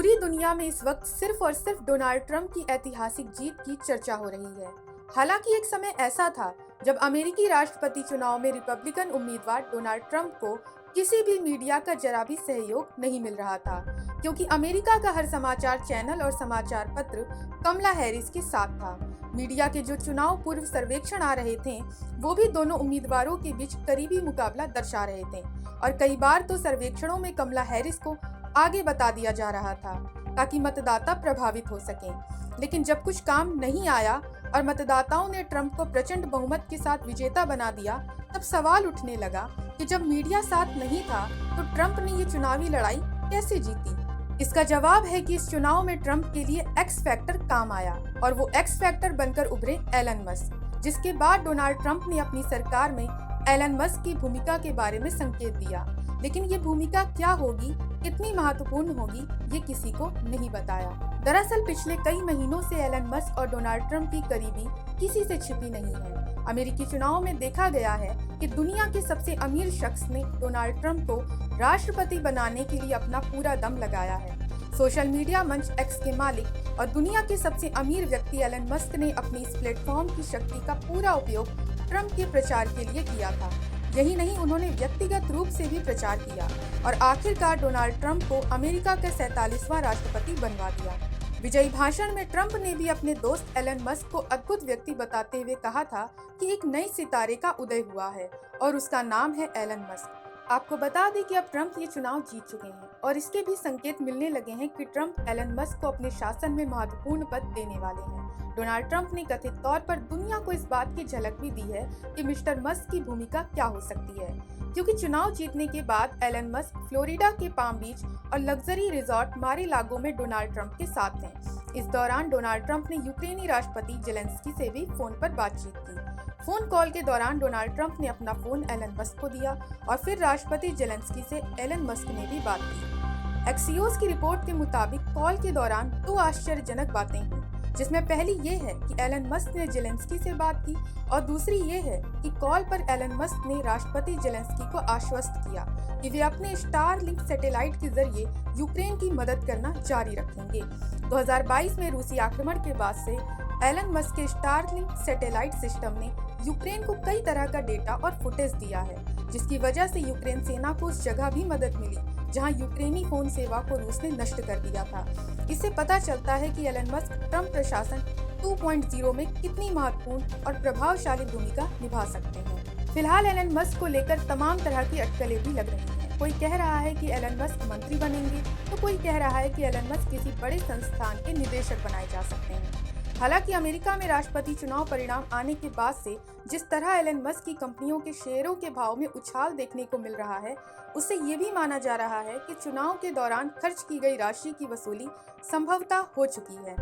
पूरी दुनिया में इस वक्त सिर्फ और सिर्फ डोनाल्ड ट्रंप की ऐतिहासिक जीत की चर्चा हो रही है। हालांकि एक समय ऐसा था जब अमेरिकी राष्ट्रपति चुनाव में रिपब्लिकन उम्मीदवार डोनाल्ड ट्रंप को किसी भी मीडिया का जरा भी सहयोग नहीं मिल रहा था, क्योंकि अमेरिका का हर समाचार चैनल और समाचार पत्र कमला हैरिस के साथ था। मीडिया के जो चुनाव पूर्व सर्वेक्षण आ रहे थे वो भी दोनों उम्मीदवारों के बीच करीबी मुकाबला दर्शा रहे थे और कई बार तो सर्वेक्षणों में कमला हैरिस को आगे बता दिया जा रहा था ताकि मतदाता प्रभावित हो सकें। लेकिन जब कुछ काम नहीं आया और मतदाताओं ने ट्रंप को प्रचंड बहुमत के साथ विजेता बना दिया, तब सवाल उठने लगा कि जब मीडिया साथ नहीं था तो ट्रंप ने ये चुनावी लड़ाई कैसे जीती। इसका जवाब है कि इस चुनाव में ट्रंप के लिए एक्स फैक्टर काम आया और वो एक्स फैक्टर बनकर उभरे एलन मस्क, जिसके बाद डोनाल्ड ट्रंप ने अपनी सरकार में एलन मस्क की भूमिका के बारे में संकेत दिया। लेकिन ये भूमिका क्या होगी, कितनी महत्वपूर्ण होगी, ये किसी को नहीं बताया। दरअसल पिछले कई महीनों से एलन मस्क और डोनाल्ड ट्रंप की करीबी किसी से छिपी नहीं है। अमेरिकी चुनाव में देखा गया है कि दुनिया के सबसे अमीर शख्स ने डोनाल्ड ट्रंप को राष्ट्रपति बनाने के लिए अपना पूरा दम लगाया है। सोशल मीडिया मंच एक्स के मालिक और दुनिया के सबसे अमीर व्यक्ति एलन मस्क ने अपनी इस प्लेटफॉर्म की शक्ति का पूरा उपयोग ट्रंप के प्रचार के लिए किया था। यही नहीं, उन्होंने व्यक्तिगत रूप से भी प्रचार किया और आखिरकार डोनाल्ड ट्रंप को अमेरिका का 47वां राष्ट्रपति बनवा दिया। विजयी भाषण में ट्रंप ने भी अपने दोस्त एलन मस्क को अद्भुत व्यक्ति बताते हुए कहा था कि एक नए सितारे का उदय हुआ है और उसका नाम है एलन मस्क। आपको बता दें कि अब ट्रंप ये चुनाव जीत चुके हैं और इसके भी संकेत मिलने लगे हैं कि ट्रंप एलन मस्क को अपने शासन में महत्वपूर्ण पद देने वाले हैं। डोनाल्ड ट्रंप ने कथित तौर पर दुनिया को इस बात की झलक भी दी है कि मिस्टर मस्क की भूमिका क्या हो सकती है, क्योंकि चुनाव जीतने के बाद एलन मस्क फ्लोरिडा के पाम बीच और लग्जरी रिजॉर्ट मारे-लागो में डोनाल्ड ट्रंप के साथ थे। इस दौरान डोनाल्ड ट्रंप ने यूक्रेनी राष्ट्रपति जेलेंस्की से भी फोन पर बातचीत की। फोन कॉल के दौरान डोनाल्ड ट्रंप ने अपना फोन एलन मस्क को दिया और फिर राष्ट्रपति जेलेंस्की से एलन मस्क ने भी बात की। एक्सियोस की रिपोर्ट के मुताबिक कॉल के दौरान दो आश्चर्यजनक बातें हुई, जिसमें पहली ये है कि एलन मस्क ने जेलेंस्की से बात की और दूसरी ये है कि कॉल पर एलन मस्क ने राष्ट्रपति जेलेंस्की को आश्वस्त किया कि वे अपने स्टारलिंक सैटेलाइट के जरिए यूक्रेन की मदद करना जारी रखेंगे। 2022 में रूसी आक्रमण के बाद से एलन मस्क के स्टारलिंक सैटेलाइट सिस्टम ने यूक्रेन को कई तरह का डेटा और फुटेज दिया है, जिसकी वजह से यूक्रेन सेना को उस जगह भी मदद मिली जहां यूक्रेनी फोन सेवा को रूस ने नष्ट कर दिया था। इससे पता चलता है कि एलन मस्क ट्रंप प्रशासन 2.0 में कितनी महत्वपूर्ण और प्रभावशाली भूमिका निभा सकते हैं। फिलहाल एलन मस्क को लेकर तमाम तरह की अटकलें भी लग रही हैं। कोई कह रहा है कि एलन मस्क मंत्री बनेंगे तो कोई कह रहा है कि एलन मस्क किसी बड़े संस्थान के निदेशक बनाए जा सकते हैं। हालांकि अमेरिका में राष्ट्रपति चुनाव परिणाम आने के बाद से जिस तरह एलन मस्क की कंपनियों के शेयरों के भाव में उछाल देखने को मिल रहा है, उससे ये भी माना जा रहा है कि चुनाव के दौरान खर्च की गई राशि की वसूली संभवतः हो चुकी है।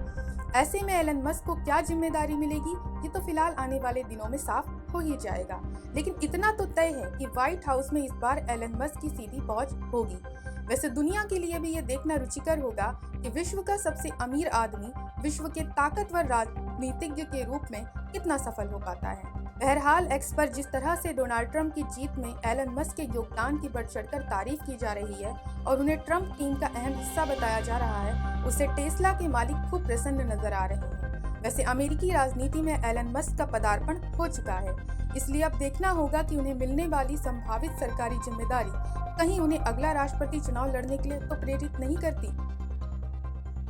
ऐसे में एलन मस्क को क्या जिम्मेदारी मिलेगी, ये तो फिलहाल आने वाले दिनों में साफ हो ही जाएगा। लेकिन इतना तो तय है कि व्हाइट हाउस में इस बार एलन मस्क की सीधी पहुंच होगी। वैसे दुनिया के लिए भी ये देखना रुचिकर होगा कि विश्व का सबसे अमीर आदमी विश्व के ताकतवर राजनीतिज्ञ के रूप में कितना सफल हो पाता है। बहरहाल एक्स पर जिस तरह से डोनाल्ड ट्रंप की जीत में एलन मस्क के योगदान की बढ़ चढ़कर तारीफ की जा रही है और उन्हें ट्रंप टीम का अहम हिस्सा बताया जा रहा है, उससे टेस्ला के मालिक खूब प्रसन्न नजर आ रहे हैं। वैसे अमेरिकी राजनीति में एलन मस्क का पदार्पण हो चुका है, इसलिए अब देखना होगा कि उन्हें मिलने वाली संभावित सरकारी जिम्मेदारी कहीं उन्हें अगला राष्ट्रपति चुनाव लड़ने के लिए तो प्रेरित नहीं करती।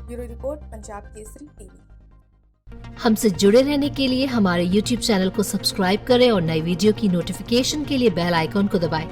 Bureau report, Punjab Kesari TV. हमसे जुड़े रहने के लिए हमारे YouTube चैनल को सब्सक्राइब करें और नई वीडियो की नोटिफिकेशन के लिए बेल आइकॉन को दबाएं।